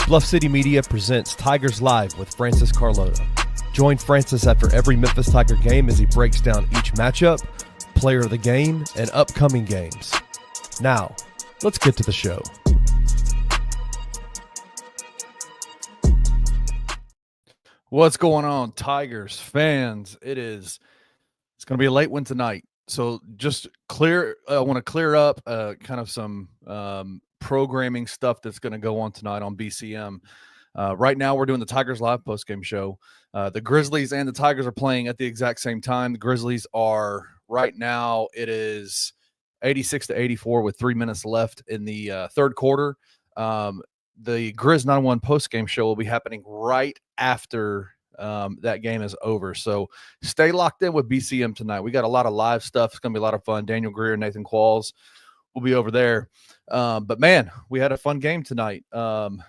Bluff City Media presents Tigers Live with Francis Carlota. Join Francis after every Memphis Tiger game as he breaks down each matchup, player of the game, and upcoming games. Now, let's get to the show. What's going on, Tigers fans? It's going to be a late one tonight. So just I want to clear up kind of some programming stuff that's going to go on tonight on BCM. Right now we're doing the Tigers Live postgame show. The Grizzlies and the Tigers are playing at the exact same time. The Grizzlies are right now, it is 86-84 with 3 minutes left in the third quarter. The Grizz 9-1 postgame show will be happening right after that game is over. So stay locked in with BCM tonight. We got a lot of live stuff. It's going to be a lot of fun. Daniel Greer, Nathan Qualls will be over there. But man, we had a fun game tonight. Kind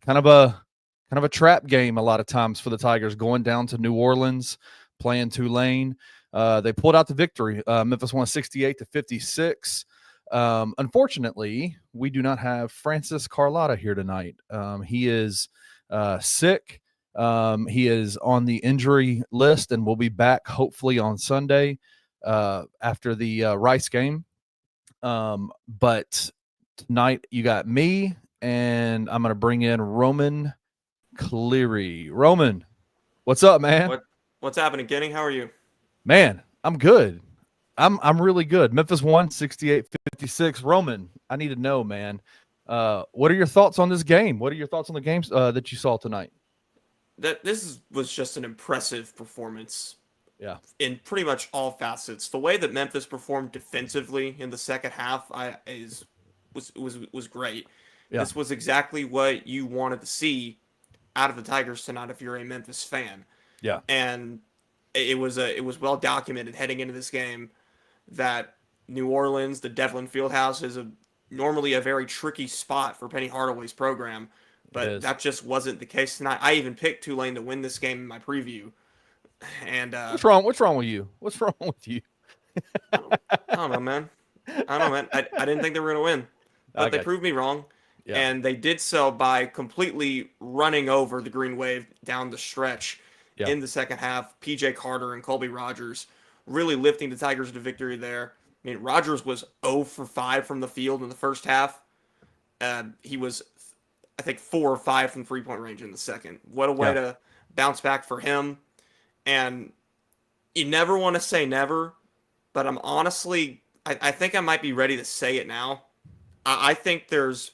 of a trap game a lot of times for the Tigers, going down to New Orleans, playing Tulane. They pulled out the victory. Memphis won 68-56. Unfortunately, we do not have Francis Carlotta here tonight. He is sick. He is on the injury list and will be back hopefully on Sunday after the Rice game. But tonight you got me, and I'm going to bring in Roman Cleary. Roman, what's up, man? What's happening, Kenny? How are you? Man, I'm good. I'm really good. Memphis won 68-56. Roman, I need to know, man. What are your thoughts on this game? What are your thoughts on the games that you saw tonight? This was just an impressive performance. Yeah. In pretty much all facets. The way that Memphis performed defensively in the second half was great. Yeah. This was exactly what you wanted to see out of the Tigers tonight if you're a Memphis fan. Yeah. And it was well documented heading into this game that New Orleans, the Devlin Fieldhouse, is normally a very tricky spot for Penny Hardaway's program, but that just wasn't the case tonight. I even picked Tulane to win this game in my preview. And What's wrong with you? What's wrong with you? I don't know, man. I didn't think they were going to win, but they proved me wrong. Yeah. And they did so by completely running over the Green Wave down the stretch in the second half. PJ Carter and Colby Rogers really lifting the Tigers to victory there. I mean, Rogers was 0 for 5 from the field in the first half. He was, I think, 4 or 5 from three-point range in the second. What a way to bounce back for him. And you never want to say never, but I'm honestly, I think I might be ready to say it now. I think there's,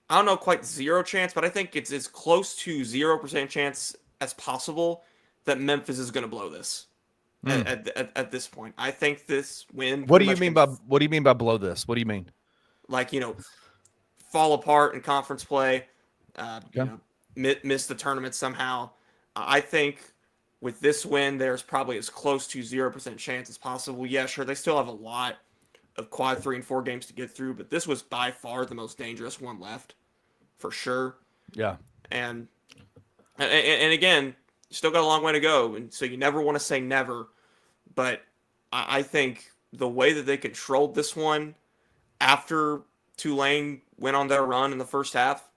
I don't know, quite zero chance, but I think it's as close to 0% chance as possible that Memphis is going to blow this at this point. I think this win. What do you mean by blow this? What do you mean? Like, fall apart in conference play, miss the tournament somehow. I think with this win, there's probably as close to 0% chance as possible. Yeah, sure, they still have a lot of quad 3 and 4 games to get through, but this was by far the most dangerous one left, for sure. Yeah. And again, still got a long way to go, and so you never want to say never, but I think the way that they controlled this one after Tulane went on their run in the first half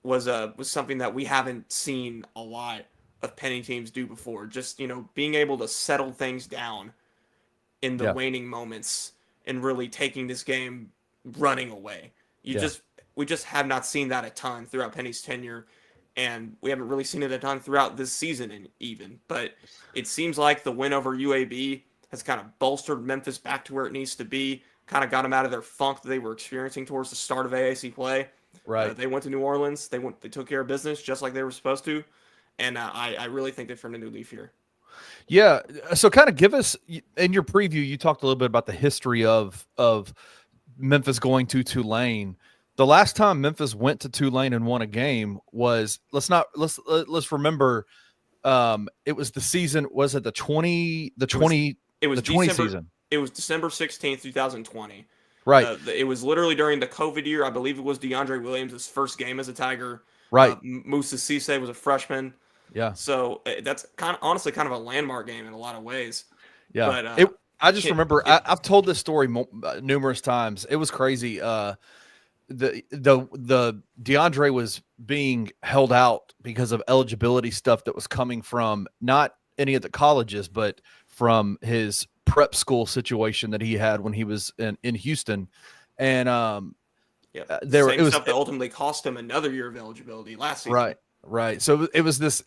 was something that we haven't seen a lot of Penny teams do before. Just, being able to settle things down in the waning moments and really taking this game running away. We just have not seen that a ton throughout Penny's tenure, and we haven't really seen it a ton throughout this season even. But it seems like the win over UAB has kind of bolstered Memphis back to where it needs to be, kind of got them out of their funk that they were experiencing towards the start of AAC play. Right. They went to New Orleans. They took care of business just like they were supposed to. And I really think they've turned a new leaf here. Yeah. So kind of give us, in your preview, you talked a little bit about the history of Memphis going to Tulane. The last time Memphis went to Tulane and won a game was, let's remember, it was the season, was it the 20 season? It was December 16th, 2020. Right. It was literally during the COVID year. I believe it was DeAndre Williams' first game as a Tiger. Right. Musa Cisse was a freshman. Yeah. So that's honestly kind of a landmark game in a lot of ways. Yeah. But I just remember I've told this story numerous times. It was crazy. the DeAndre was being held out because of eligibility stuff that was coming from not any of the colleges, but from his prep school situation that he had when he was in Houston. And same stuff that ultimately cost him another year of eligibility last season. Right. So it was this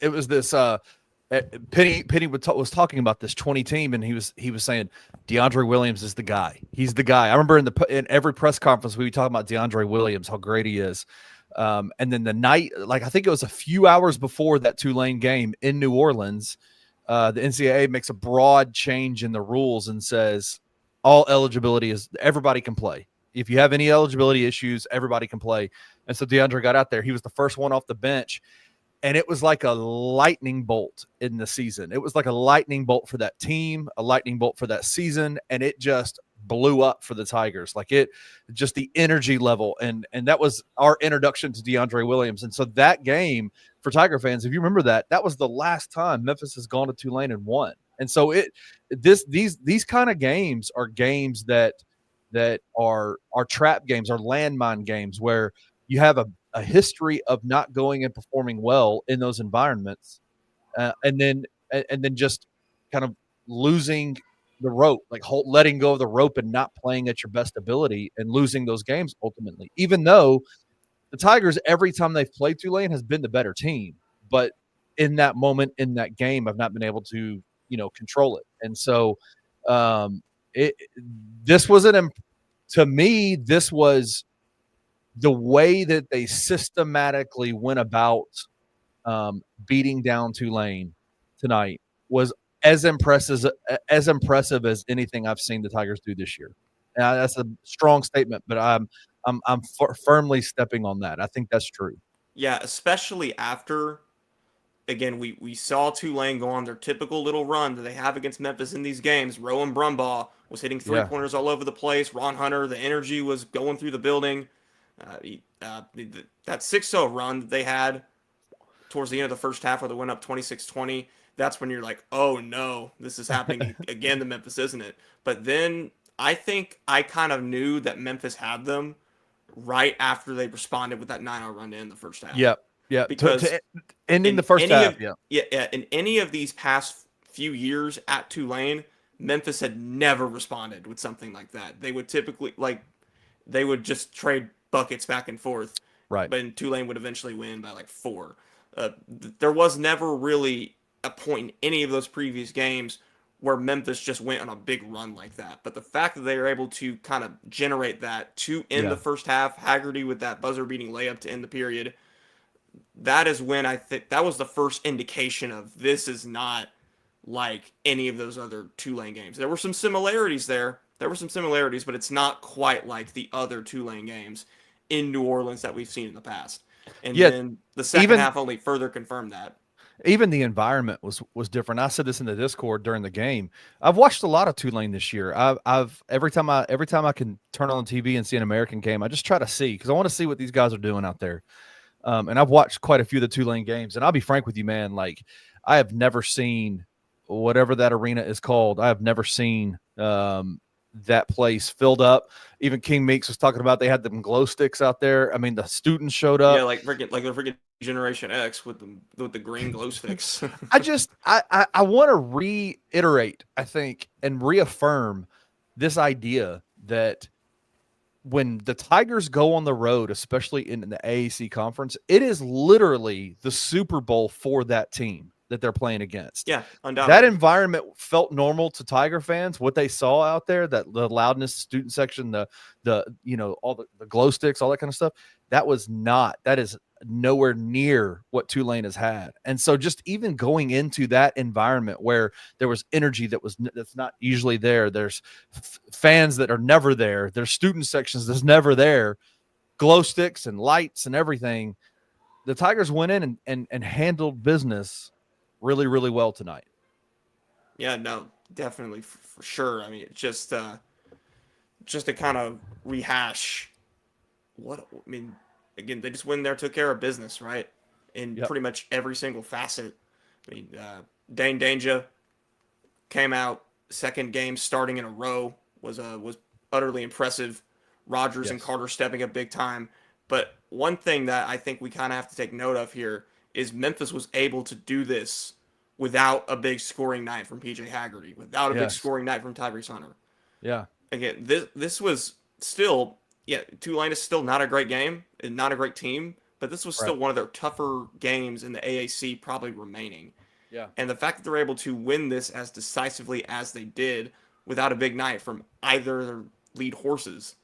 Penny was talking about this 20 team, and he was saying DeAndre Williams is the guy. He's the guy. I remember in every press conference we were talking about DeAndre Williams, how great he is. And then the night, like I think it was a few hours before that Tulane game in New Orleans, the NCAA makes a broad change in the rules and says all eligibility is everybody can play. If you have any eligibility issues, everybody can play. And so DeAndre got out there. He was the first one off the bench. And it was like a lightning bolt in the season. It was like a lightning bolt for that team, a lightning bolt for that season, and it just blew up for the Tigers. Like just the energy level, and that was our introduction to DeAndre Williams. And so that game for Tiger fans, if you remember that was the last time Memphis has gone to Tulane and won. And so these kind of games are games that are trap games, are landmine games where you have a history of not going and performing well in those environments, and then just kind of losing the rope, like letting go of the rope and not playing at your best ability and losing those games ultimately, even though the Tigers, every time they've played Tulane, has been the better team. But in that moment, in that game, I've not been able to, control it. And so this was the way that they systematically went about beating down Tulane tonight was as impressive as anything I've seen the Tigers do this year. Now, that's a strong statement, but I'm firmly stepping on that. I think that's true. Yeah, especially after, again, we saw Tulane go on their typical little run that they have against Memphis in these games. Rowan Brumbaugh was hitting three-pointers all over the place. Ron Hunter, the energy was going through the building. That 6-0 run that they had towards the end of the first half where they went up 26-20, that's when you're like, oh no, this is happening again to Memphis, isn't it? But then I think I kind of knew that Memphis had them right after they responded with that 9-0 run to end the first half. Yeah. Because ending the first half. In any of these past few years at Tulane, Memphis had never responded with something like that. They would typically they would just trade buckets back and forth. Right. But Tulane would eventually win by 4. There was never really a point in any of those previous games where Memphis just went on a big run like that. But the fact that they were able to kind of generate that to end the first half, Haggerty with that buzzer-beating layup to end the period, that is when I think that was the first indication of this is not like any of those other Tulane games. There were some similarities there. But it's not quite like the other Tulane games in New Orleans that we've seen in the past. And then the second half only further confirmed that. Even the environment was different. I said this in the Discord during the game. I've watched a lot of Tulane this year. I've every time I can turn on TV and see an American game, I just try to see, because I want to see what these guys are doing out there. And I've watched quite a few of the Tulane games, and I'll be frank with you, man. Like, I have never seen whatever that arena is called. I have never seen that place filled up. Even King Meeks was talking about they had them glow sticks out there. I mean, the students showed up. Yeah, like the freaking Generation X with the green glow sticks. I want to reiterate, I think, and reaffirm this idea that when the Tigers go on the road, especially in the AAC conference, it is literally the Super Bowl for that team that they're playing against. Yeah, undoubtedly. That environment felt normal to Tiger fans. What they saw out there, that the loudness, student section, the all the glow sticks, all that kind of stuff, that is nowhere near what Tulane has had. And so just even going into that environment where there was energy that's not usually there, there's fans that are never there, there's student sections that's never there, glow sticks and lights and everything. The Tigers went in and handled business really, really well tonight. Yeah, no, definitely for sure. I mean, it's just to kind of rehash again, they just went in there, took care of business, right? In pretty much every single facet. I mean, Dain Dainja came out, second game starting in a row, was utterly impressive. Rogers and Carter stepping up big time. But one thing that I think we kind of have to take note of here is Memphis was able to do this without a big scoring night from PJ Haggerty, without a big scoring night from Tyrese Hunter. Yeah. Again, this was still, Tulane is still not a great game and not a great team, but this was still one of their tougher games in the AAC probably remaining. Yeah. And the fact that they're able to win this as decisively as they did without a big night from either their lead horses,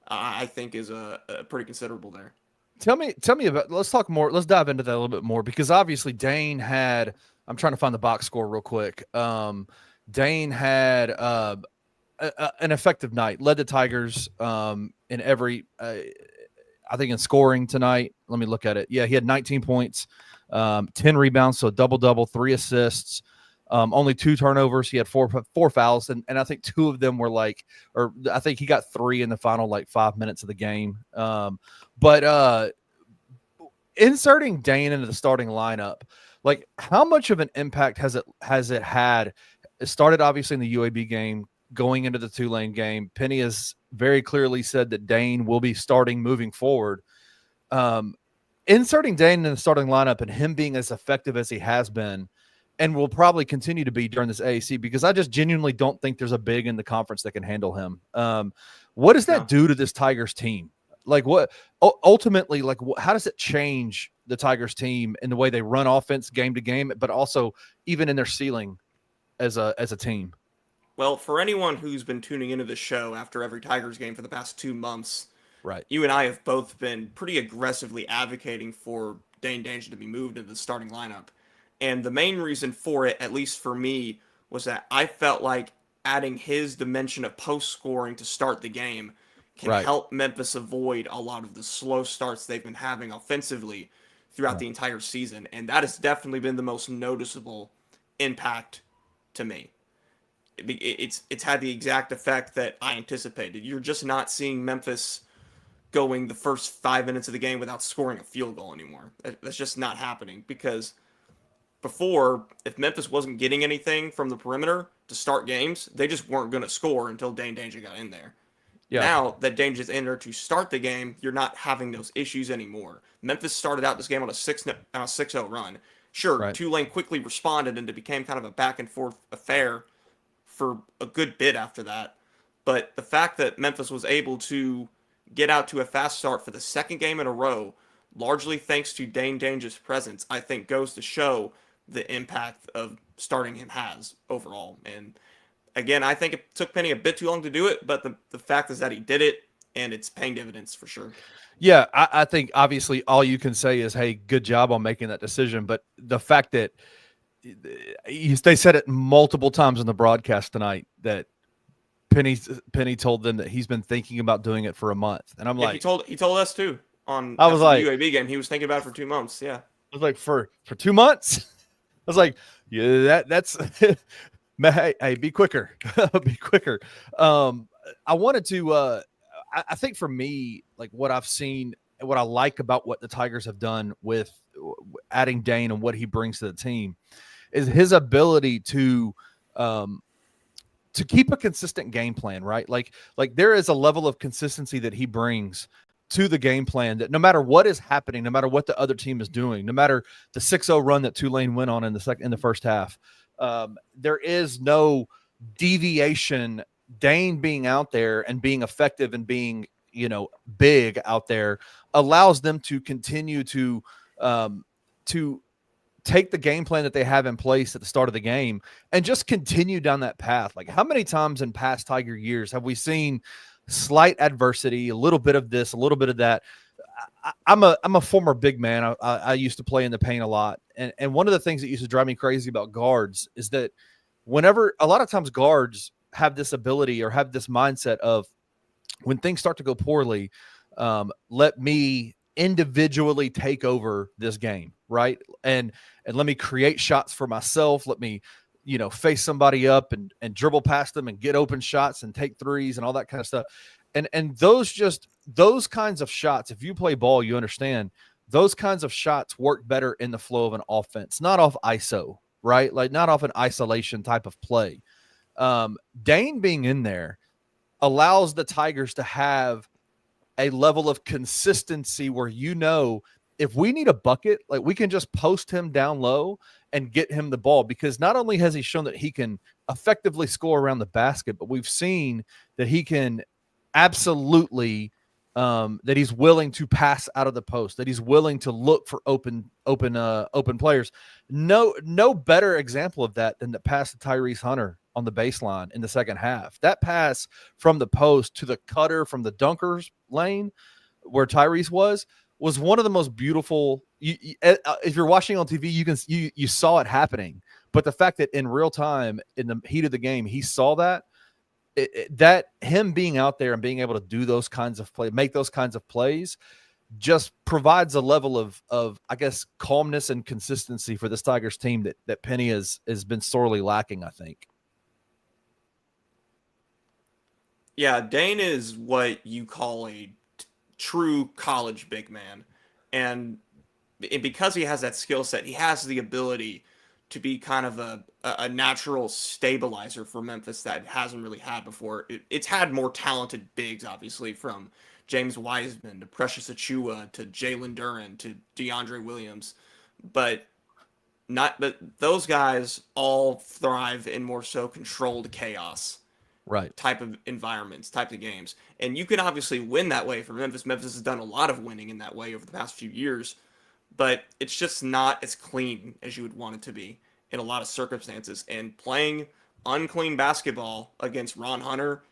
I think is a pretty considerable there. Tell me about, let's talk more. Let's dive into that a little bit more, because obviously Dain had, I'm trying to find the box score real quick. Dain had an effective night, led the Tigers in every, I think in scoring tonight. Let me look at it. Yeah, he had 19 points, 10 rebounds, so double-double, 3 assists, only 2 turnovers. He had four fouls, and I think 2 of them were or I think he got 3 in the final 5 minutes of the game. But inserting Dain into the starting lineup, how much of an impact has it had? It started obviously in the UAB game, going into the Tulane game. Penny has very clearly said that Dain will be starting moving forward. Inserting Dain in the starting lineup and him being as effective as he has been and will probably continue to be during this AAC, because I just genuinely don't think there's a big in the conference that can handle him. What does that do to this Tigers team? What ultimately, how does it change the Tigers team in the way they run offense game to game, but also even in their ceiling as a team? Well, for anyone who's been tuning into the show after every Tigers game for the past 2 months, right, you and I have both been pretty aggressively advocating for Dain Dainja to be moved into the starting lineup. And the main reason for it, at least for me, was that I felt like adding his dimension of post scoring to start the game can help Memphis avoid a lot of the slow starts they've been having offensively throughout the entire season. And that has definitely been the most noticeable impact to me. It's had the exact effect that I anticipated. You're just not seeing Memphis going the first 5 minutes of the game without scoring a field goal anymore. That's just not happening, because before, if Memphis wasn't getting anything from the perimeter to start games, they just weren't going to score until Dain Dainja got in there. Yeah. Now that Dainja's in there to start the game, you're not having those issues anymore. Memphis started out this game on a 6-0 run. Sure, Tulane quickly responded, and it became kind of a back-and-forth affair for a good bit after that. But the fact that Memphis was able to get out to a fast start for the second game in a row, largely thanks to Dain Dainja's presence, I think goes to show the impact of starting him has overall. And again, I think it took Penny a bit too long to do it, but the fact is that he did it, and it's paying dividends for sure. Yeah, I think obviously all you can say is, hey, good job on making that decision. But the fact that they said it multiple times in the broadcast tonight that Penny told them that he's been thinking about doing it for a month, and I'm like, he told us too on the UAB game. He was thinking about it for 2 months. Yeah, I was like, for 2 months. I was like, yeah, that's hey, be quicker, be quicker. I wanted to. I think for me, what I've seen, what I like about what the Tigers have done with adding Dain and what he brings to the team, is his ability to keep a consistent game plan, right? Like there is a level of consistency that he brings to the game plan that no matter what is happening, no matter what the other team is doing, no matter the 6-0 run that Tulane went on in the first half, there is no deviation. Dain being out there and being effective and being, big out there allows them to continue to take the game plan that they have in place at the start of the game and just continue down that path. How many times in past Tiger years have we seen slight adversity, a little bit of this, a little bit of that? I'm a former big man. I used to play in the paint a lot. And one of the things that used to drive me crazy about guards is that whenever a lot of times guards have this ability or have this mindset of, when things start to go poorly, let me individually take over this game, right? And let me create shots for myself. Let me, face somebody up and dribble past them and get open shots and take threes and all that kind of stuff. And those kinds of shots, if you play ball, you understand those kinds of shots work better in the flow of an offense, not off ISO, right? Not off an isolation type of play. Dain being in there allows the Tigers to have a level of consistency where, if we need a bucket, like we can just post him down low and get him the ball, because not only has he shown that he can effectively score around the basket, but we've seen that he can absolutely that he's willing to pass out of the post, that he's willing to look for open players. No better example of that than the pass to Tyrese Hunter on the baseline in the second half. That pass from the post to the cutter from the dunker's lane where Tyrese was one of the most beautiful. If you're watching on TV, you saw it happening, but the fact that in real time, in the heat of the game, he saw that, that him being out there and being able to do those kinds of make those kinds of plays, just provides a level of I guess calmness and consistency for this Tigers team that Penny has been sorely lacking, I think. Yeah, Dain is what you call a true college big man, and because he has that skill set, he has the ability to be kind of a natural stabilizer for Memphis that hasn't really had before. It's had more talented bigs, obviously, from James Wiseman to Precious Achiuwa to Jalen Duren to DeAndre Williams, but those guys all thrive in more so controlled chaos, right? Type of environments, type of games, and you can obviously win that way for Memphis. Memphis has done a lot of winning in that way over the past few years, but it's just not as clean as you would want it to be in a lot of circumstances. And playing unclean basketball against Ron Hunter,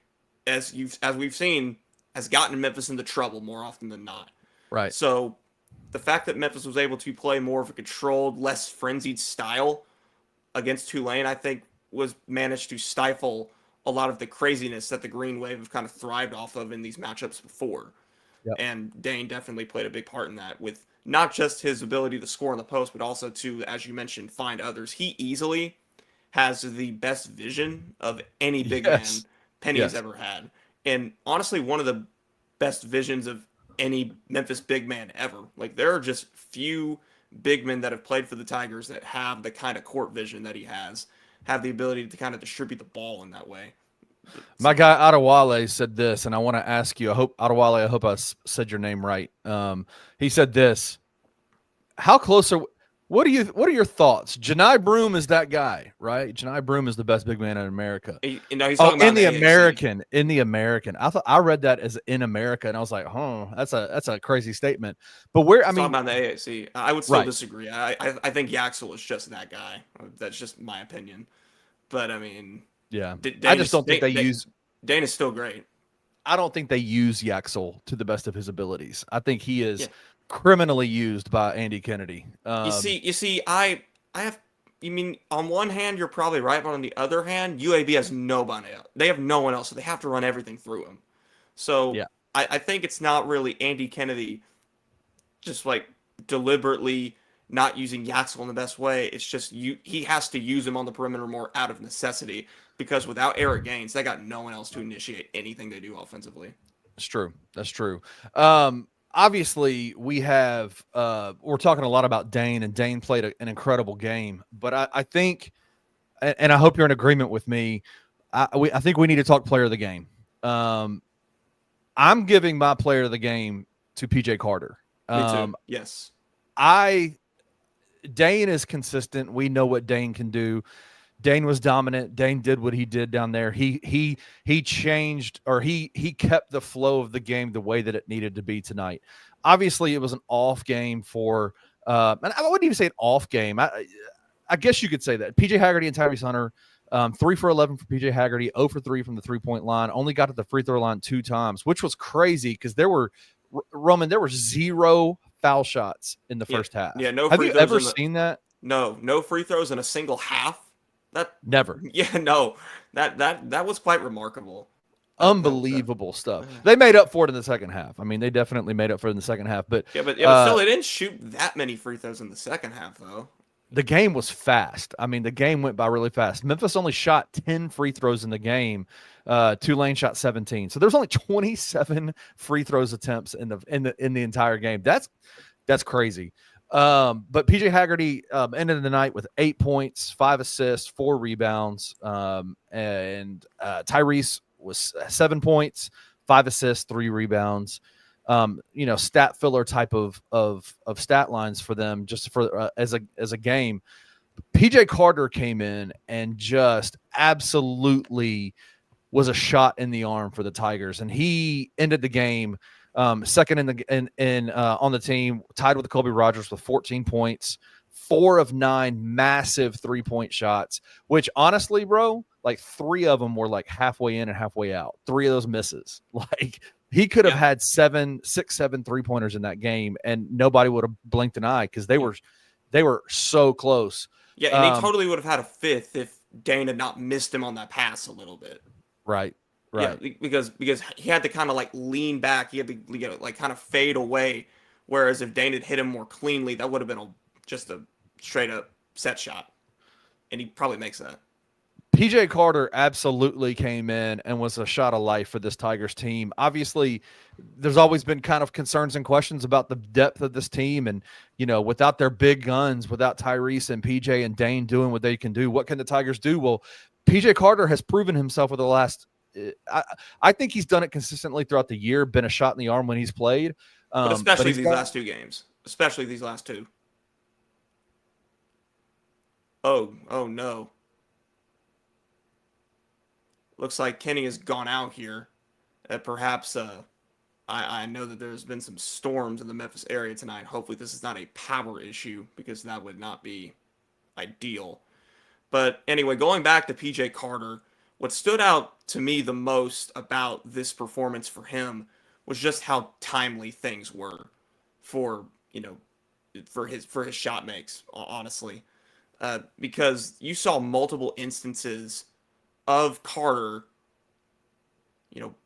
as we've seen, has gotten Memphis into trouble more often than not. Right. So the fact that Memphis was able to play more of a controlled, less frenzied style against Tulane, I think, was managed to stifle a lot of the craziness that the Green Wave have kind of thrived off of in these matchups before. Yep. And Dain definitely played a big part in that, with not just his ability to score in the post, but also to, as you mentioned, find others. He easily has the best vision of any big man Penny's ever had. And honestly, one of the best visions of any Memphis big man ever. Like, there are just few big men that have played for the Tigers that have the kind of court vision that he has, have the ability to kind of distribute the ball in that way. My guy Adewale said this, and I want to ask you. I hope I said your name right. He said this: how close are? What are your thoughts? Janai Broome is that guy, right? Janai Broome is the best big man in America. He's talking about in the American. In the American, I read that as in America, and I was like, that's a crazy statement. But talking about the AAC, I would still disagree. I think Yaxel is just that guy. That's just my opinion. But I mean. Yeah, I just don't think they use. Dain is still great. I don't think they use Yaxel to the best of his abilities. I think he is criminally used by Andy Kennedy. You see, I have. You mean on one hand you're probably right, but on the other hand, UAB has nobody else. They have no one else, so they have to run everything through him. So I think it's not really Andy Kennedy, just like deliberately not using Yaxel in the best way. It's just he has to use him on the perimeter more out of necessity, because without Eric Gaines, they got no one else to initiate anything they do offensively. That's true. Obviously, we have we're talking a lot about Dain, and Dain played an incredible game. But I think, and I hope you're in agreement with me, I think we need to talk player of the game. I'm giving my player of the game to PJ Carter. Me too. Yes. Dain is consistent. We know what Dain can do. Dain was dominant. Dain did what he did down there. He changed, or he kept the flow of the game the way that it needed to be tonight. Obviously, it was an off game for and I wouldn't even say an off game. I guess you could say that. PJ Haggerty and Tyrese Hunter, 3 for 11 for PJ Haggerty, 0 for 3 from the three-point line, only got to the free throw line 2 times, which was crazy because there were 0 foul shots in the first half. Yeah, no. Have you ever seen that? No free throws in a single half. Never. Yeah, no. That was quite remarkable. Unbelievable stuff. They made up for it in the second half. I mean, they definitely made up for it in the second half. But still, they didn't shoot that many free throws in the second half, though. The game was fast. I mean, the game went by really fast. Memphis only shot 10 free throws in the game. Tulane shot 17. So there's only 27 free throws attempts in the entire game. That's crazy. But PJ Haggerty ended the night with 8 points, 5 assists, 4 rebounds. And Tyrese was 7 points, 5 assists, 3 rebounds. stat filler type of stat lines for them just for as a game. PJ Carter came in and just absolutely was a shot in the arm for the Tigers, and he ended the game second on the team, tied with Kobe Rogers with 14 points, 4 of 9 massive 3-point shots. Which honestly, bro, like 3 of them were like halfway in and halfway out. 3 of those misses, like. He could have had 7 3-pointers in that game, and nobody would have blinked an eye because they were so close. Yeah, and he totally would have had a 5th if Dain had not missed him on that pass a little bit. Right. Yeah, because he had to kind of like lean back. He had to like kind of fade away. Whereas if Dain had hit him more cleanly, that would have been just a straight up set shot, and he probably makes that. PJ Carter absolutely came in and was a shot of life for this Tigers team. Obviously, there's always been kind of concerns and questions about the depth of this team. And, without their big guns, without Tyrese and PJ and Dain doing what they can do, what can the Tigers do? Well, PJ Carter has proven himself over the last I think he's done it consistently throughout the year, been a shot in the arm when he's played. But especially these last 2 games. Especially these last 2. Oh no. Looks like Kenny has gone out here. Perhaps I know that there's been some storms in the Memphis area tonight. Hopefully this is not a power issue because that would not be ideal. But anyway, going back to PJ Carter, what stood out to me the most about this performance for him was just how timely things were for his shot makes, honestly. Because you saw multiple instances of Carter,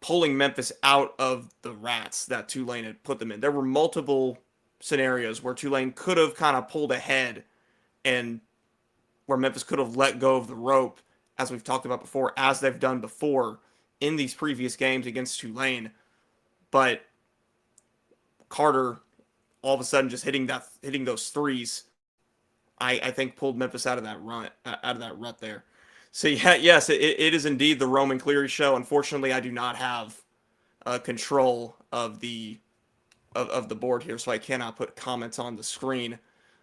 pulling Memphis out of the rats that Tulane had put them in. There were multiple scenarios where Tulane could have kind of pulled ahead and where Memphis could have let go of the rope, as we've talked about before, as they've done before in these previous games against Tulane. But Carter, all of a sudden, just hitting those threes, I think pulled Memphis out of that rut there. So yes, it is indeed the Roman Cleary show. Unfortunately, I do not have control of the board here, so I cannot put comments on the screen.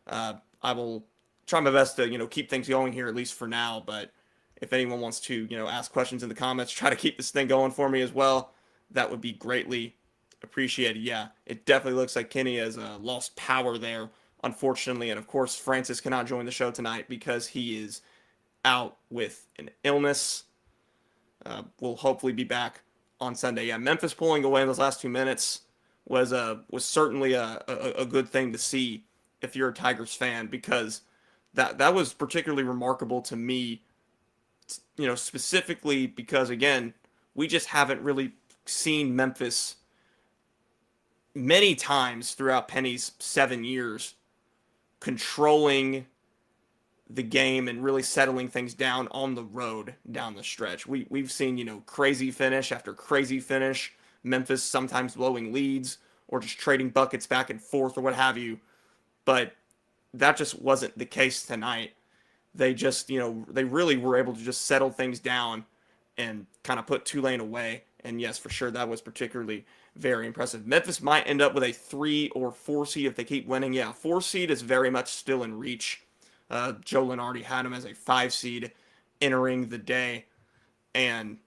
I will try my best to keep things going here, at least for now. But if anyone wants to ask questions in the comments, try to keep this thing going for me as well, that would be greatly appreciated. Yeah, it definitely looks like Kenny has lost power there, unfortunately, and of course Francis cannot join the show tonight because he is out with an illness. Will hopefully be back on Sunday. Yeah, Memphis pulling away in those last 2 minutes was certainly a good thing to see if you're a Tigers fan, because that was particularly remarkable to me, specifically because, again, we just haven't really seen Memphis many times throughout Penny's 7 years controlling the game and really settling things down on the road down the stretch. We've seen, crazy finish after crazy finish, Memphis sometimes blowing leads or just trading buckets back and forth or what have you. But that just wasn't the case tonight. They just, they really were able to just settle things down and kind of put Tulane away. And yes, for sure, that was particularly very impressive. Memphis might end up with a 3 or 4 seed if they keep winning. Yeah, 4 seed is very much still in reach. Joe Lynn already had him as a 5 seed entering the day, and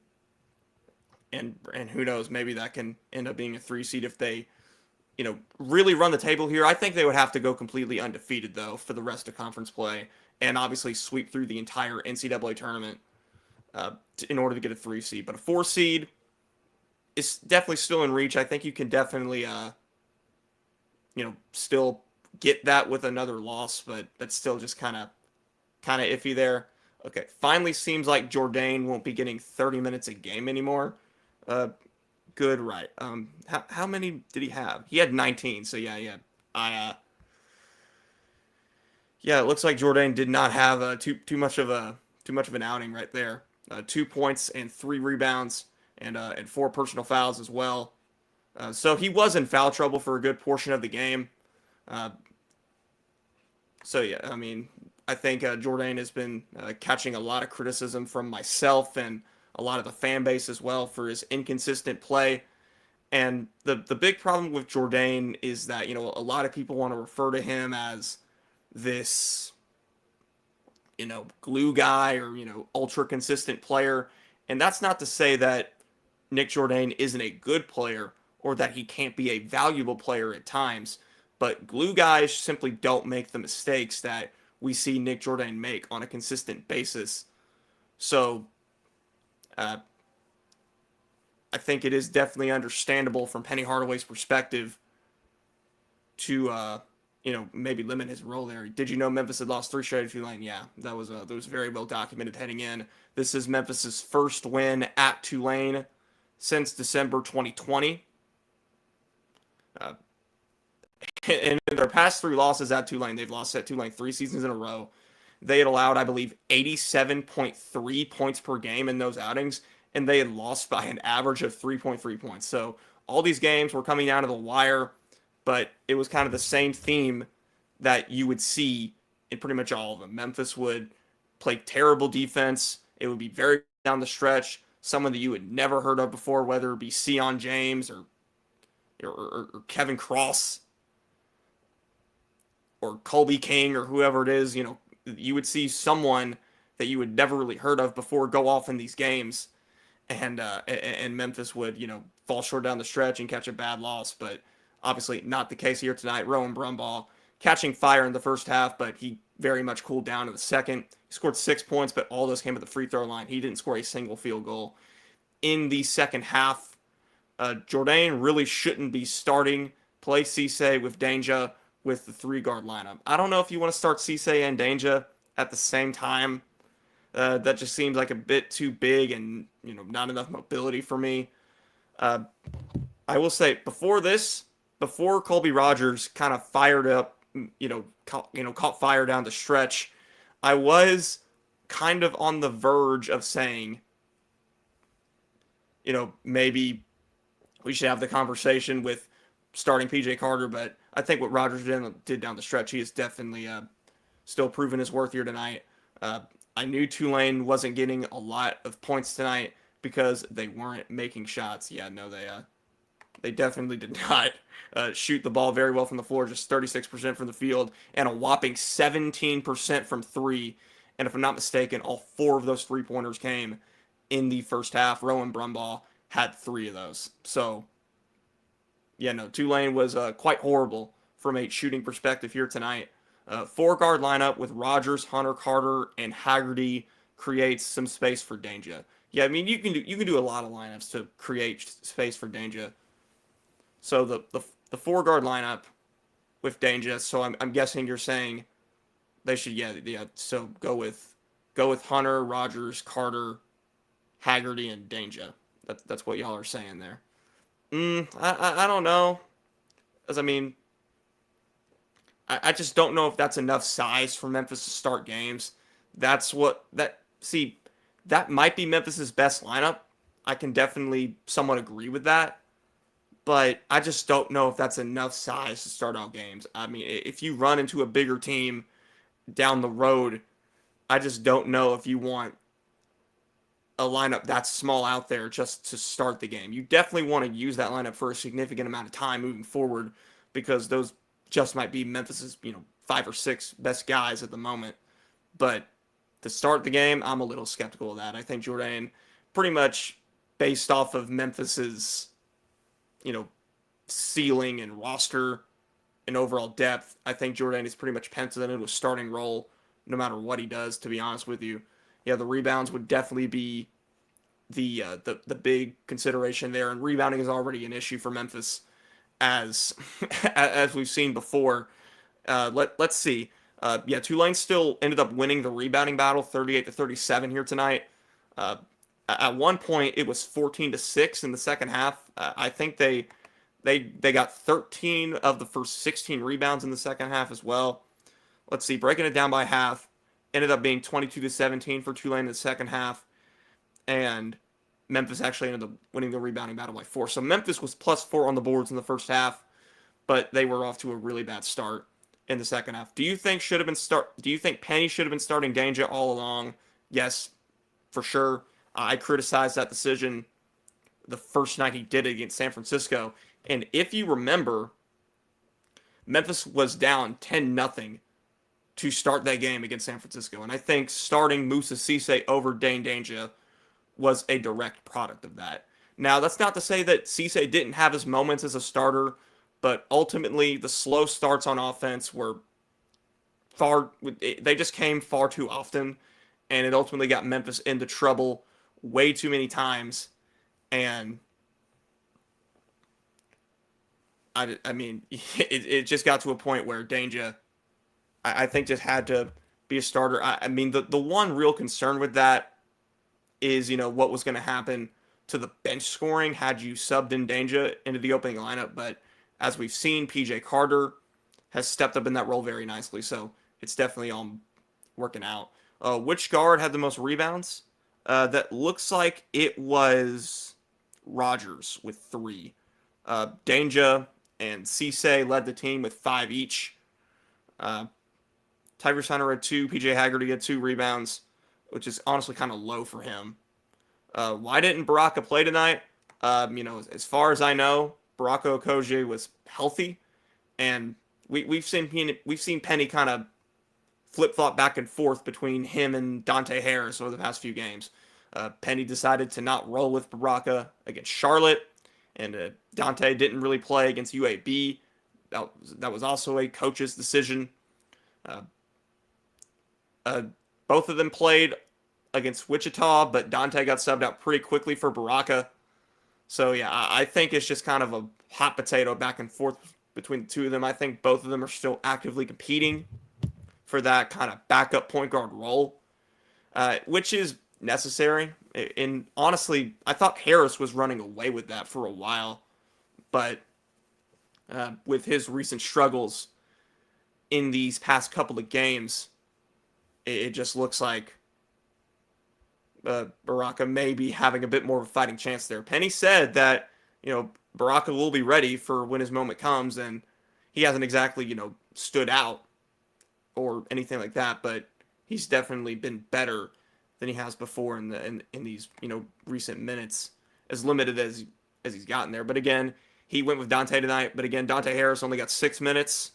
who knows, maybe that can end up being a 3 seed if they, really run the table here. I think they would have to go completely undefeated though for the rest of conference play, and obviously sweep through the entire NCAA tournament in order to get a 3 seed. But a 4 seed is definitely still in reach. I think you can definitely, still get that with another loss, but that's still just kind of iffy there. Okay, finally seems like Jourdain won't be getting 30 minutes a game anymore. Good, right. How many did he have? He had 19, so yeah. It looks like Jourdain did not have too much of an outing right there. 2 points and 3 rebounds and 4 personal fouls as well. So he was in foul trouble for a good portion of the game. So yeah, I mean, I think Jourdain has been catching a lot of criticism from myself and a lot of the fan base as well for his inconsistent play. And the big problem with Jourdain is that, a lot of people want to refer to him as this, glue guy or, ultra consistent player. And that's not to say that Nick Jourdain isn't a good player or that he can't be a valuable player at times. But glue guys simply don't make the mistakes that we see Nick Jourdain make on a consistent basis. So I think it is definitely understandable from Penny Hardaway's perspective to maybe limit his role there. Did you know Memphis had lost 3 straight to Tulane? Yeah, that was very well documented heading in. This is Memphis's first win at Tulane since December 2020. And in their past 3 losses at Tulane, they've lost at Tulane 3 seasons in a row. They had allowed, I believe, 87.3 points per game in those outings, and they had lost by an average of 3.3 points. So all these games were coming down to the wire, but it was kind of the same theme that you would see in pretty much all of them. Memphis would play terrible defense. It would be very down the stretch. Someone that you had never heard of before, whether it be Sion James or Kevin Cross or Colby King or whoever it is, you would see someone that you had never really heard of before go off in these games, and Memphis would, fall short down the stretch and catch a bad loss. But obviously not the case here tonight. Rowan Brumbaugh catching fire in the first half, but he very much cooled down in the second. He scored 6 points, but all those came at the free throw line. He didn't score a single field goal in the second half. Jourdain really shouldn't be starting. Play Cisse with Dainja with the 3-guard lineup. I don't know if you want to start Cisse and Dainja at the same time. That just seems like a bit too big and not enough mobility for me. I will say before Colby Rogers kind of fired up, caught fire down the stretch, I was kind of on the verge of saying, maybe we should have the conversation with starting PJ Carter, but I think what Rogers did down the stretch, he is definitely still proving his worth here tonight. I knew Tulane wasn't getting a lot of points tonight because they weren't making shots. Yeah, no, they definitely did not shoot the ball very well from the floor, just 36% from the field and a whopping 17% from 3. And if I'm not mistaken, all 4 of those 3-pointers came in the first half. Rowan Brumbaugh had 3 of those. So, yeah, no, Tulane was quite horrible from a shooting perspective here tonight. 4-guard lineup with Rogers, Hunter, Carter, and Haggerty creates some space for Dainja. Yeah, I mean, you can do a lot of lineups to create space for Dainja. So the 4-guard lineup with Dainja. So I'm guessing you're saying they should So go with Hunter, Rogers, Carter, Haggerty, and Dainja. That's what y'all are saying there. I don't know. As I mean, I just don't know if that's enough size for Memphis to start games. That might be Memphis's best lineup. I can definitely somewhat agree with that. But I just don't know if that's enough size to start out games. I mean, if you run into a bigger team down the road, I just don't know if you want a lineup that's small out there just to start the game. You definitely want to use that lineup for a significant amount of time moving forward because those just might be Memphis's, 5 or 6 best guys at the moment. But to start the game, I'm a little skeptical of that. I think Jourdain, pretty much based off of Memphis's, ceiling and roster and overall depth, I think Jourdain is pretty much penciled into a starting role no matter what he does, to be honest with you. Yeah, the rebounds would definitely be the big consideration there, and rebounding is already an issue for Memphis as we've seen before. Let's see. Tulane still ended up winning the rebounding battle 38-37 here tonight. At one point it was 14-6 in the second half. I think they got 13 of the first 16 rebounds in the second half as well. Let's see, breaking it down by half, ended up being 22-17 for Tulane in the second half, and Memphis actually ended up winning the rebounding battle by 4. So Memphis was +4 on the boards in the first half, but they were off to a really bad start in the second half. Do you think Penny should have been starting Dainja all along? Yes, for sure. I criticized that decision the first night he did it against San Francisco. And if you remember, Memphis was down 10-0 to start that game against San Francisco. And I think starting Moussa Cisse over Dain Dainja was a direct product of that. Now, that's not to say that Cisse didn't have his moments as a starter, but ultimately the slow starts on offense were they just came far too often, and it ultimately got Memphis into trouble way too many times. And I mean, it just got to a point where Dainja, I think, just had to be a starter. I mean, the one real concern with that is, what was going to happen to the bench scoring had you subbed in Dainja into the opening lineup. But as we've seen, PJ Carter has stepped up in that role very nicely. So it's definitely all working out. Which guard had the most rebounds? That looks like it was Rogers with 3. Dainja and Cisse led the team with 5 each. Tyrese Hunter had 2. PJ Haggerty had 2 rebounds, which is honestly kind of low for him. Why didn't Baraka play tonight? As far as I know, Baraka Okogie was healthy, and we've seen Penny kind of flip-flop back and forth between him and Dante Harris over the past few games. Penny decided to not roll with Baraka against Charlotte, and Dante didn't really play against UAB. That was also a coach's decision. Both of them played against Wichita, but Dante got subbed out pretty quickly for Baraka. So, yeah, I think it's just kind of a hot potato back and forth between the two of them. I think both of them are still actively competing for that kind of backup point guard role, which is necessary. And honestly, I thought Harris was running away with that for a while, but with his recent struggles in these past couple of games, it just looks like Baraka may be having a bit more of a fighting chance there. Penny said that, Baraka will be ready for when his moment comes, and he hasn't exactly, stood out or anything like that, but he's definitely been better than he has before in these, recent minutes, as limited as he's gotten there. But again, he went with Dante tonight, but again, Dante Harris only got 6 minutes,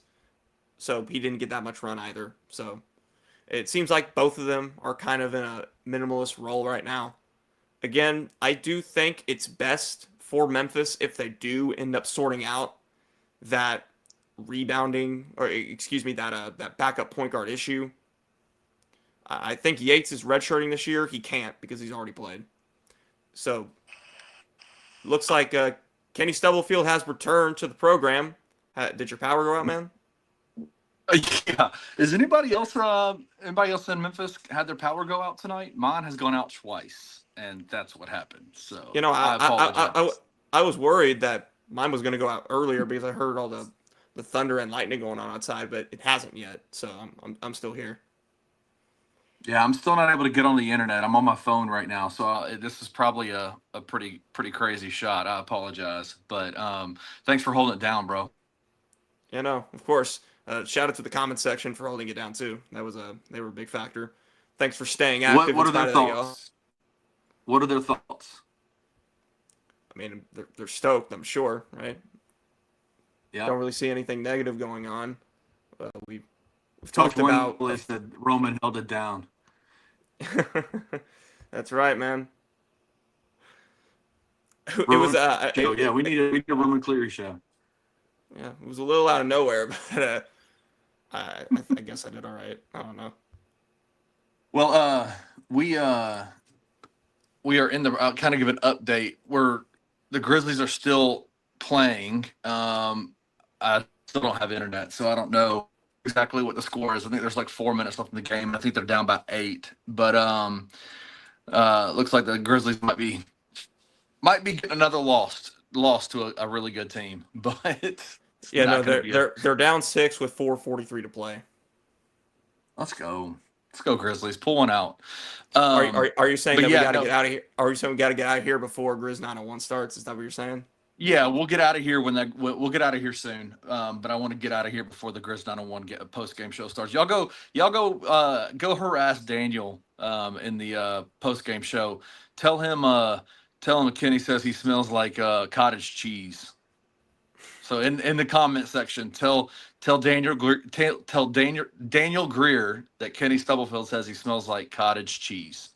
so he didn't get that much run either. So it seems like both of them are kind of in a minimalist role right now. Again, I do think it's best for Memphis if they do end up sorting out that that backup point guard issue. I think Yates is redshirting this year. He can't because he's already played. So looks like Kenny Stubblefield has returned to the program. Did your power go out, man? Yeah. Is anybody else in Memphis had their power go out tonight? Mine has gone out twice, and that's what happened. So I apologize. I was worried that mine was going to go out earlier because I heard all the thunder and lightning going on outside, but it hasn't yet. So I'm still here. Yeah, I'm still not able to get on the internet. I'm on my phone right now, so this is probably a pretty crazy shot. I apologize, but thanks for holding it down, bro. Yeah, no, of course. Shout out to the comment section for holding it down too. They were a big factor. Thanks for staying active. What are their thoughts? What are their thoughts? I mean, they're stoked, I'm sure, right? Yeah. Don't really see anything negative going on. We've talked about. Said Roman held it down. That's right, man. It Roman was show. We need a Roman Cleary show. Yeah, it was a little out of nowhere, but I guess I did all right. I don't know. Well, we are in the. I'll kind of give an update. The Grizzlies are still playing. I still don't have internet, so I don't know exactly what the score is. I think there's like 4 minutes left in the game. I think they're down by 8. But looks like the Grizzlies might be getting another loss to a really good team. But yeah, no, they're down 6 with 4:43 to play. Let's go Grizzlies. Pull one out. Are you saying that we got to get out of here? Are you saying we got to get out of here before Grizz 901 starts? Is that what you're saying? Yeah, we'll get out of here we'll get out of here soon. But I want to get out of here before the Grizz 901 post game show starts. Y'all go harass Daniel in the post game show. Tell him Tell him Kenny says he smells like cottage cheese. So in the comment section, tell Daniel Greer that Kenny Stubblefield says he smells like cottage cheese.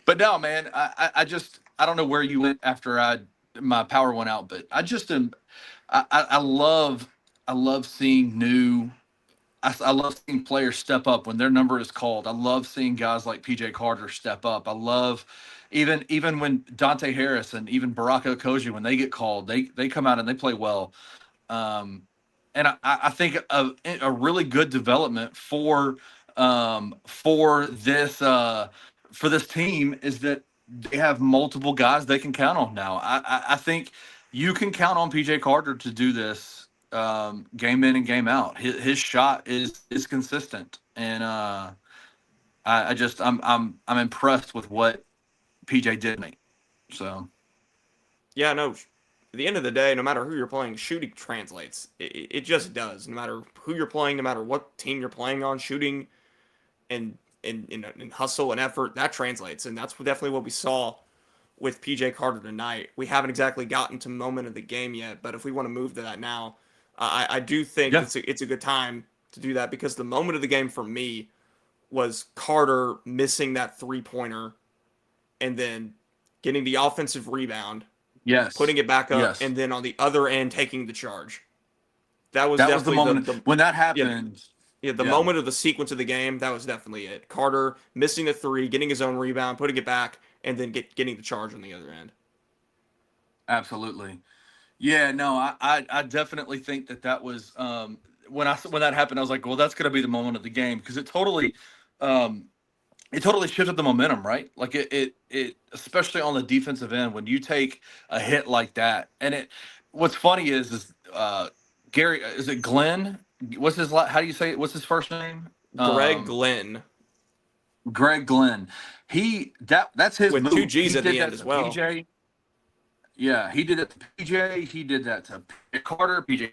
But no, man, I don't know where you went after my power went out, but I love seeing I love seeing players step up when their number is called. I love seeing guys like PJ Carter step up. I love even when Dante Harris and even Baraka Okoji, when they get called, they come out and they play well. And I think a really good development for this team is that they have multiple guys they can count on now. I think you can count on PJ Carter to do this game in and game out. His shot is consistent, and I'm impressed with what PJ did me. So yeah, no. At the end of the day, no matter who you're playing, shooting translates. It just does. No matter who you're playing, no matter what team you're playing on, shooting and hustle and effort, that translates, and that's definitely what we saw with PJ Carter tonight. We haven't exactly gotten to moment of the game yet, but if we want to move to that now. I do think it's a good time to do that because the moment of the game for me was Carter missing that 3-pointer and then getting the offensive rebound, putting it back up, and then on the other end taking the charge. That was the moment when that happened. The moment of the sequence of the game, that was definitely it. Carter missing the 3, getting his own rebound, putting it back, and then getting the charge on the other end. Absolutely. Yeah, no, I definitely think that was when that happened. I was like, well, that's going to be the moment of the game because it totally shifted the momentum, right? Like it especially on the defensive end when you take a hit like that. And what's funny is Gary, is it Glenn? How do you say it? What's his first name? Greg Glenn. Greg Glenn. That's his with move. 2 G's at the end as well. PJ. Yeah, he did it to PJ. He did that to Carter, PJ.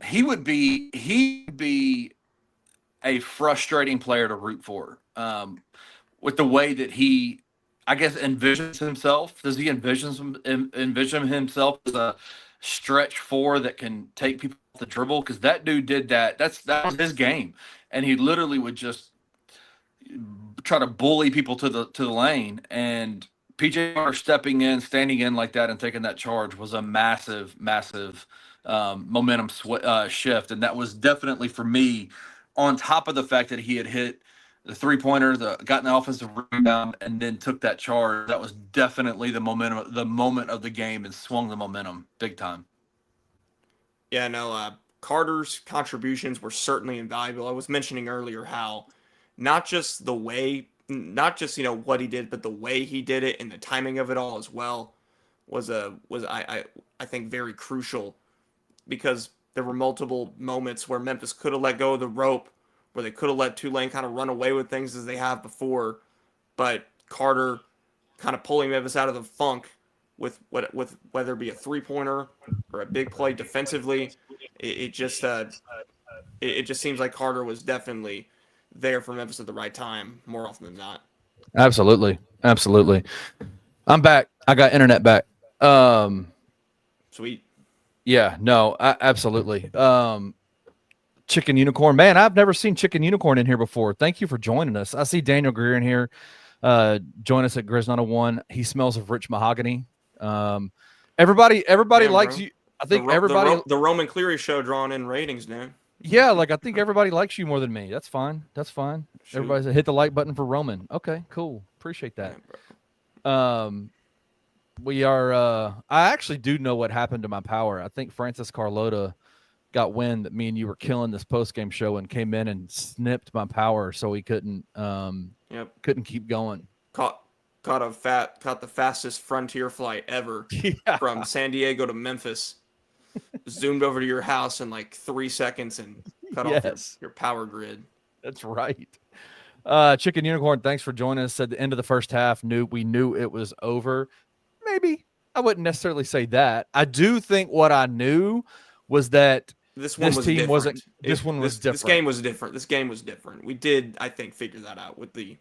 He would be a frustrating player to root for. With the way that he, I guess, envisions himself. Does he envision himself as a stretch 4 that can take people off the dribble? Because that dude did that. That was his game, and he literally would just try to bully people to the lane, and PJ Carter standing in like that and taking that charge was a massive momentum shift. And that was definitely for me, on top of the fact that he had hit the 3-pointer, gotten the offensive rebound, and then took that charge. That was definitely the moment of the game, and swung the momentum big time. Yeah, no, Carter's contributions were certainly invaluable. I was mentioning earlier how not just what he did, but the way he did it and the timing of it all as well was I think very crucial, because there were multiple moments where Memphis could have let go of the rope, where they could have let Tulane kind of run away with things as they have before, but Carter kind of pulling Memphis out of the funk with whether it be a 3-pointer or a big play defensively. It just seems like Carter was definitely there for Memphis at the right time more often than not. Absolutely. I'm back. I got internet back. Sweet. Yeah, no, absolutely. Chicken Unicorn, man, I've never seen Chicken Unicorn in here before. Thank you for joining us. I see Daniel Greer in here. Join us at Grizz 901. He smells of rich mahogany. Everybody likes bro. you. I think everybody. The Roman Cleary show drawing in ratings, man. Yeah, like I think everybody likes you more than me. That's fine. Shoot. Everybody's hit the like button for Roman. Okay, cool. Appreciate that. Yeah, We are. I actually do know what happened to my power. I think Francis Carlota got wind that me and you were killing this post game show and came in and snipped my power, so he couldn't. Couldn't keep going. Caught the fastest Frontier flight ever from San Diego to Memphis. Zoomed over to your house in like 3 seconds and cut off your power grid. That's right. Chicken Unicorn, thanks for joining us. At the end of the first half, we knew it was over. Maybe I wouldn't necessarily say that. I do think what I knew was that This one was team different. wasn't. This one was different. This game was different. This game was different. We did, I think, figure that out with the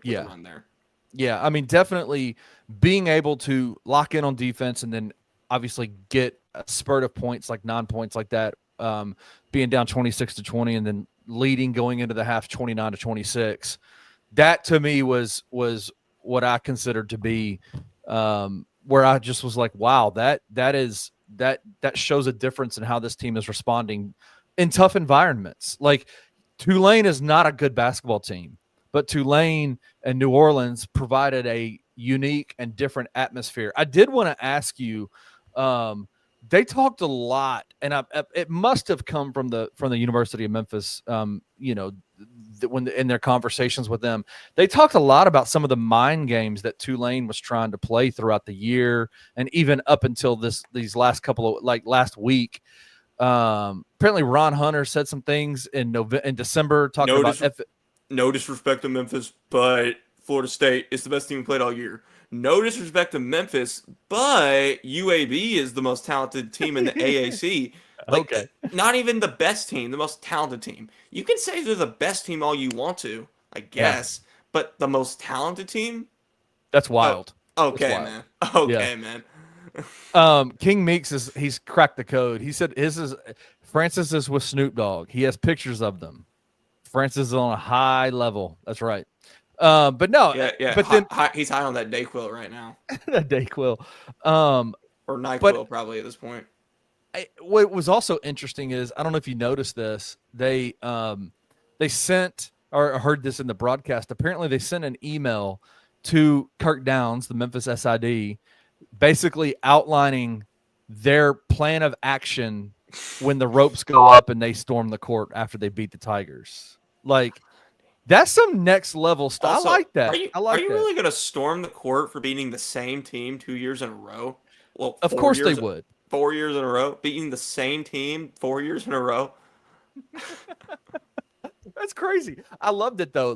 run there. Yeah, I mean, definitely being able to lock in on defense and then obviously get a spurt of points, like 9 points like that, being down 26-20 and then leading going into the half 29-26. That to me was what I considered to be where I just was like, wow, that shows a difference in how this team is responding in tough environments. Like Tulane is not a good basketball team, but Tulane and New Orleans provided a unique and different atmosphere. I did want to ask you, they talked a lot, and it must have come from the University of Memphis. When in their conversations with them, they talked a lot about some of the mind games that Tulane was trying to play throughout the year, and even up until these last couple of last week. Apparently, Ron Hunter said some things in December talking about. No disrespect to Memphis, but Florida State is the best team we played all year. No disrespect to Memphis, but UAB is the most talented team in the AAC. Okay. Not even the best team, the most talented team. You can say they're the best team all you want to, I guess, but the most talented team? That's wild. Okay, That's man. Okay, man. King Meeks he's cracked the code. He said Francis is with Snoop Dogg. He has pictures of them. Francis is on a high level. That's right. But no, yeah. But then he's high on that Dayquil right now. That Dayquil, or NyQuil probably at this point. What was also interesting is, I don't know if you noticed this, they sent, or heard this in the broadcast. Apparently, they sent an email to Kirk Downs, the Memphis SID, basically outlining their plan of action when the ropes go up and they storm the court after they beat the Tigers. Like, that's some next level stuff. Also, I like that. Are you really going to storm the court for beating the same team 2 years in a row? Well, of course they would. 4 years in a row, beating the same team 4 years in a row. That's crazy. I loved it though.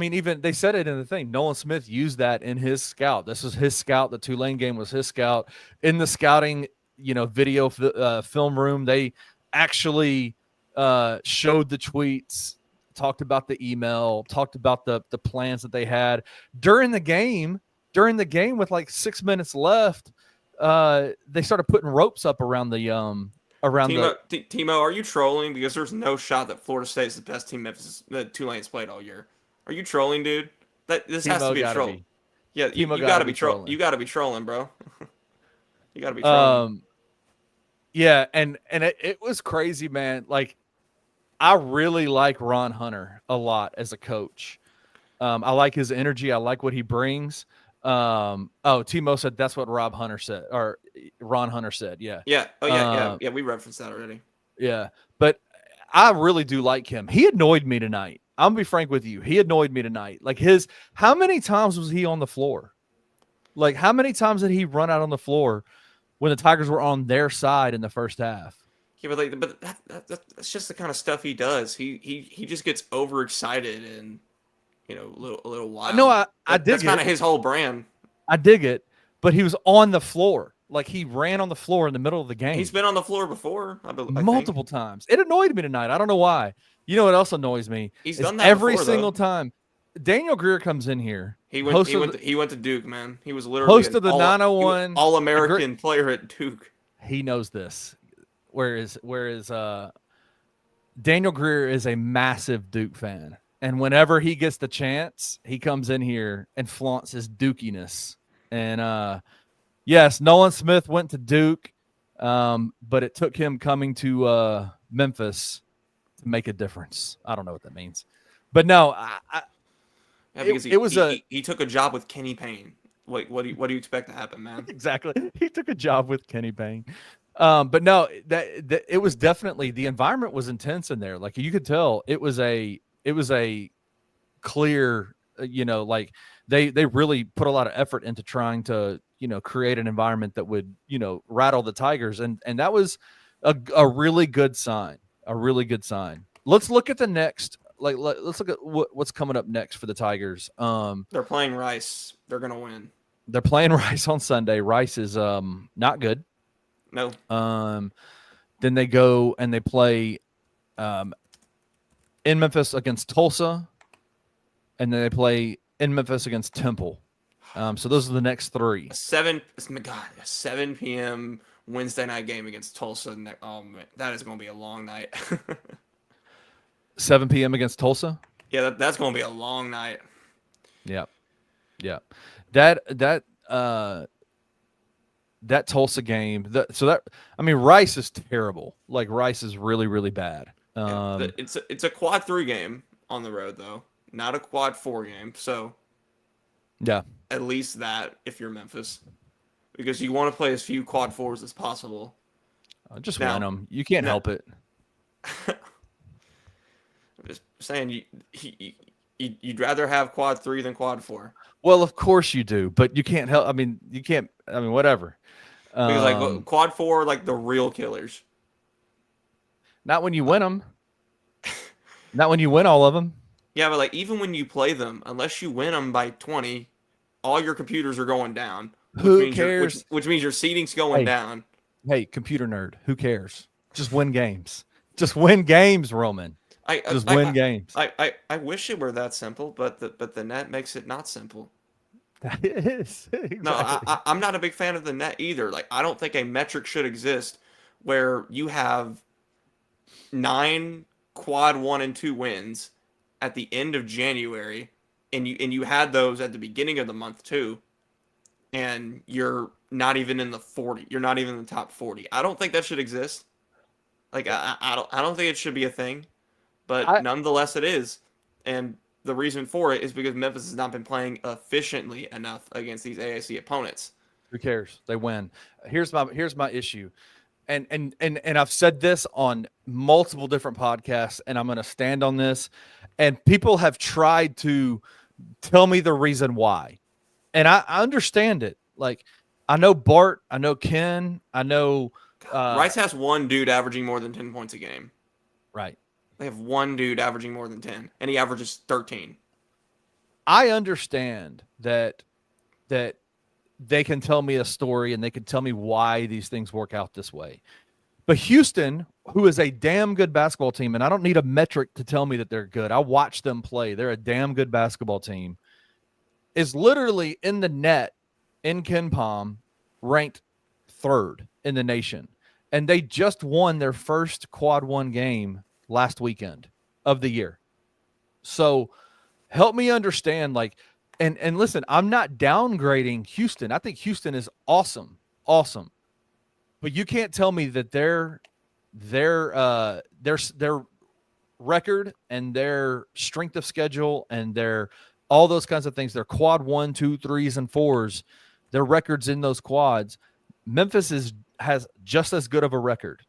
Even they said it in the thing. Nolan Smith used that in his scout. This was his scout. The Tulane game was his scout. In the scouting, video film room, they actually showed the tweets, talked about the email, talked about the plans that they had during the game. With like 6 minutes left, they started putting ropes up around the Timo, are you trolling? Because there's no shot that Florida State is the best team that Tulane's played all year. Are you trolling, dude? This has to be a troll. Yeah, you gotta be trolling. You gotta be trolling, bro. You gotta be trolling. Yeah, and it was crazy, man. Like, I really like Ron Hunter a lot as a coach. I like his energy. I like what he brings. Timo said that's what Ron Hunter said. Yeah. Yeah. Oh yeah. Yeah. We referenced that already. Yeah. But I really do like him. He annoyed me tonight. I'm gonna be frank with you. He annoyed me tonight. Like how many times was he on the floor? Like, how many times did he run out on the floor when the Tigers were on their side in the first half? Yeah, but that's just the kind of stuff he does. He just gets overexcited and a little wild. No, I dig it. That's kind of his whole brand. I dig it, but he was on the floor. Like, he ran on the floor in the middle of the game. He's been on the floor before, I multiple times. It annoyed me tonight. I don't know why. You know what else annoys me? He's done that every before, single time. Daniel Greer comes in here. He went to Duke, man. He was literally host of the 901 All-American player at Duke. He knows this. Whereas Daniel Greer is a massive Duke fan. And whenever he gets the chance, he comes in here and flaunts his Dukiness. And yes, Nolan Smith went to Duke, but it took him coming to Memphis to make a difference. I don't know what that means, but no, he took a job with Kenny Payne. What do you expect to happen, man? Exactly, he took a job with Kenny Payne. But no, that it was definitely, the environment was intense in there. Like, you could tell it was a clear, like they really put a lot of effort into trying to, create an environment that would, rattle the Tigers. And that was a really good sign, Let's look at the next, let's look at what's coming up next for the Tigers. They're playing Rice. They're going to win. They're playing Rice on Sunday. Rice is not good. No. Then they go and they play in Memphis against Tulsa, and then they play in Memphis against Temple. So those are the next three. A 7 p.m. Wednesday night game against Tulsa. Oh man, that is going to be a long night. 7 p.m. against Tulsa. Yeah, that's going to be a long night. Yeah. That Tulsa game. Rice is terrible. Like Rice is really, really bad. It's a quad 3 game on the road though, not a quad 4 game. So yeah, at least that if you're Memphis, because you want to play as few quad 4s as possible. Just win them. You can't help it. I'm just saying you'd rather have quad 3 than quad 4. Well, of course you do, but you can't help. Whatever. Because like quad 4 are like the real killers. Not when you win them. Not when you win all of them. Yeah, but like even when you play them, unless you win them by 20, all your computers are going down. Who cares? Which means your seating's going down. Hey, computer nerd, who cares? Just win games. Just win games, Roman. Win games. I wish it were that simple, but the net makes it not simple. That is. Exactly. No, I'm not a big fan of the net either. Like I don't think a metric should exist where you have 9 quad 1 and 2 wins at the end of January, and you had those at the beginning of the month too, and you're not even in the 40. You're not even in the top 40. I don't think that should exist. Like I don't think it should be a thing, but nonetheless it is. And the reason for it is because Memphis has not been playing efficiently enough against these AAC opponents. Who cares? They win. Here's my issue. And I've said this on multiple different podcasts, and I'm going to stand on this. And people have tried to tell me the reason why. And I understand it. Like, I know Bart, I know Ken, I know Rice has one dude averaging more than 10 points a game. Right. They have one dude averaging more than 10, and he averages 13. I understand that they can tell me a story and they can tell me why these things work out this way. But Houston, who is a damn good basketball team, and I don't need a metric to tell me that they're good. I watch them play. They're a damn good basketball team. Is literally in the net in KenPom, ranked 3rd in the nation. And they just won their first quad 1 game last weekend of the year. So help me understand, like, and listen, I'm not downgrading Houston. I think Houston is awesome. But you can't tell me that their record and their strength of schedule and their all those kinds of things, their quad 1, 2, 3s, and 4s, their records in those quads, Memphis has just as good of a record.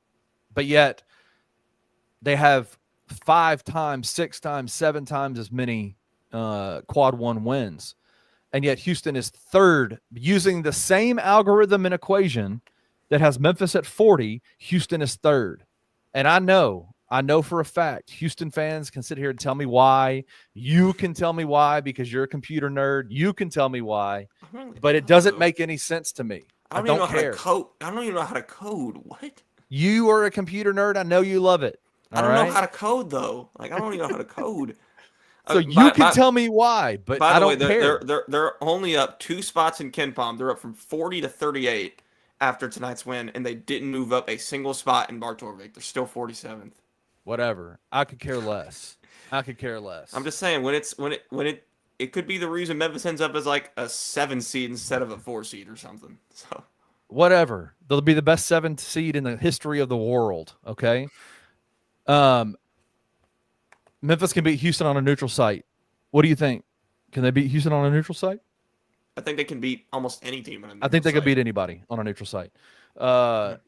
But yet they have 5 times, 6 times, 7 times as many quad 1 wins. And yet Houston is 3rd using the same algorithm and equation that has Memphis at 40. Houston is 3rd. And I know for a fact, Houston fans can sit here and tell me why. You can tell me why because you're a computer nerd. You can tell me why, but it doesn't make any sense to me. I don't care. I don't even know how to code. What? You are a computer nerd. I know you love it. I don't know how to code though. Like I don't even know how to code. So you can tell me why, but I don't care. They're only up 2 spots in KenPom. They're up from 40 to 38 after tonight's win, and they didn't move up a single spot in Bartorvik. They're still 47th. Whatever. I could care less. I'm just saying when it could be the reason Memphis ends up as like a 7 seed instead of a 4 seed or something. So whatever. They'll be the best 7th seed in the history of the world. Okay. Memphis can beat Houston on a neutral site. What do you think? Can they beat Houston on a neutral site? I think they can beat almost any team on a neutral site. I think they could beat anybody on a neutral site.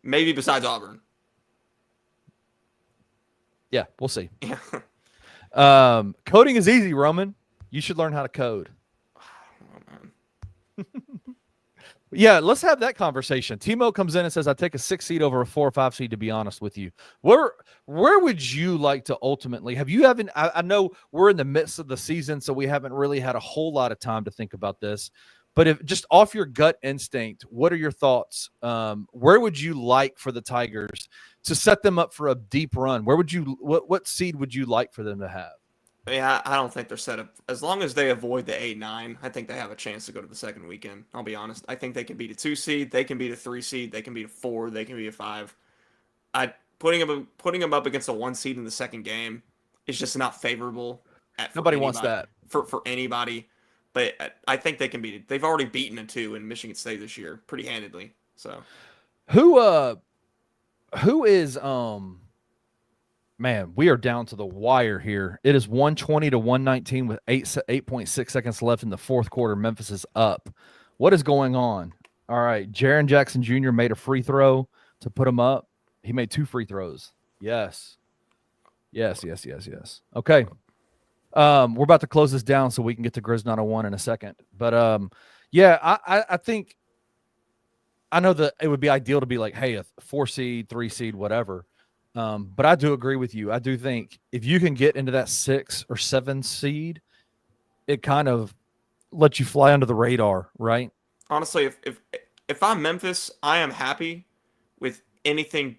Maybe besides Auburn. Yeah, we'll see. Yeah. Coding is easy, Roman. You should learn how to code. Oh, Yeah, let's have that conversation. Timo comes in and says, I take a 6 seed over a 4 or 5 seed, to be honest with you. Where would you like to ultimately have you I know we're in the midst of the season, so we haven't really had a whole lot of time to think about this. But if just off your gut instinct, what are your thoughts? Where would you like for the Tigers to set them up for a deep run? Where would you what seed would you like for them to have? Yeah, I don't think they're set up. As long as they avoid the 8-9, I think they have a chance to go to the second weekend. I'll be honest. I think they can beat a 2 seed. They can beat a 3 seed. They can beat a 4. They can beat a 5. Putting them up against a 1 seed in the second game is just not favorable. Nobody wants that for anybody. But I think they can beat it. They've already beaten a 2 in Michigan State this year pretty handedly. So, who is man, we are down to the wire here. It is 120-119 with 8.6 seconds left in the fourth quarter. Memphis is up. What is going on? All right, Jaren Jackson Jr. made a free throw to put him up. He made 2 free throws. Yes. Okay. We're about to close this down so we can get to Grizz 901 in a second. But yeah, I think I know that it would be ideal to be like, hey, a 4 seed, 3 seed, whatever. But I do agree with you. I do think if you can get into that 6 or 7 seed, it kind of lets you fly under the radar, right? Honestly, if I'm Memphis, I am happy with anything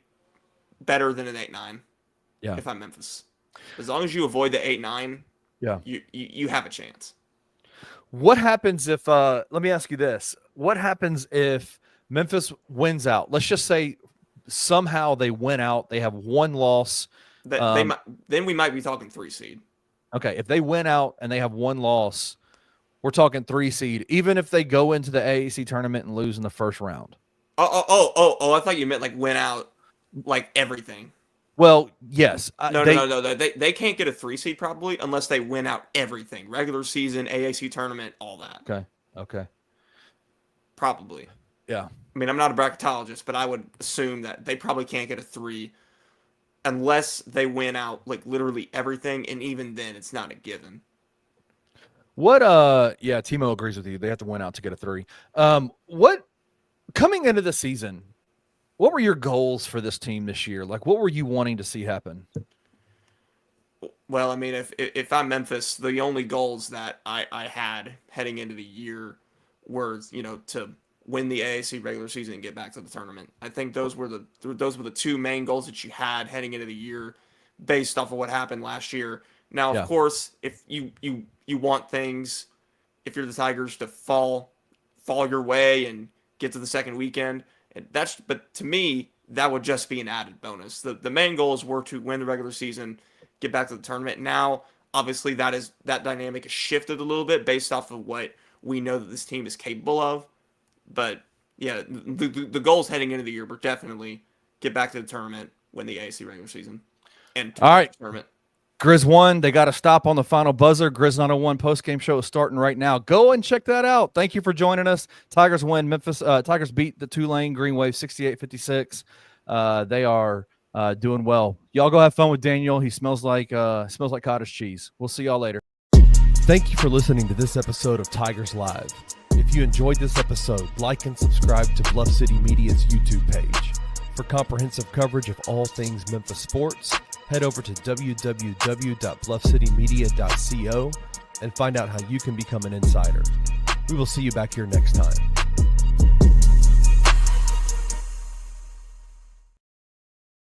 better than an 8-9. Yeah. If I'm Memphis, as long as you avoid the 8-9. Yeah, you have a chance. What happens if let me ask you this. What happens if Memphis wins out? Let's just say somehow they win out. They have 1 loss. Then we might be talking 3 seed. Okay, if they win out and they have 1 loss, we're talking 3 seed, even if they go into the AAC tournament and lose in the first round. Oh, I thought you meant like win out like everything. Well, yes. No. They can't get a 3 seed probably unless they win out everything. Regular season, AAC tournament, all that. Okay. Probably. Yeah. I mean, I'm not a bracketologist, but I would assume that they probably can't get a 3 unless they win out like literally everything, and even then it's not a given. Yeah, Timo agrees with you. They have to win out to get a 3. What coming into the season, what were your goals for this team this year? Like, what were you wanting to see happen? Well, I mean, if I'm Memphis, the only goals that I had heading into the year were, to win the AAC regular season and get back to the tournament. I think those were the 2 main goals that you had heading into the year based off of what happened last year. Now, of course, if you want things, if you're the Tigers, to fall your way and get to the second weekend, but to me, that would just be an added bonus. The main goals were to win the regular season, get back to the tournament. Now, obviously, that dynamic has shifted a little bit based off of what we know that this team is capable of. But yeah, the goals heading into the year were definitely get back to the tournament, win the AAC regular season, and all right, tournament. Grizz won. They got to stop on the final buzzer. Grizz 901 postgame show is starting right now. Go and check that out. Thank you for joining us. Tigers win. Tigers beat the Tulane Green Wave 68-56. They are doing well. Y'all go have fun with Daniel. He smells like cottage cheese. We'll see y'all later. Thank you for listening to this episode of Tigers Live. If you enjoyed this episode, like and subscribe to Bluff City Media's YouTube page. For comprehensive coverage of all things Memphis sports, head over to www.bluffcitymedia.co and find out how you can become an insider. We will see you back here next time.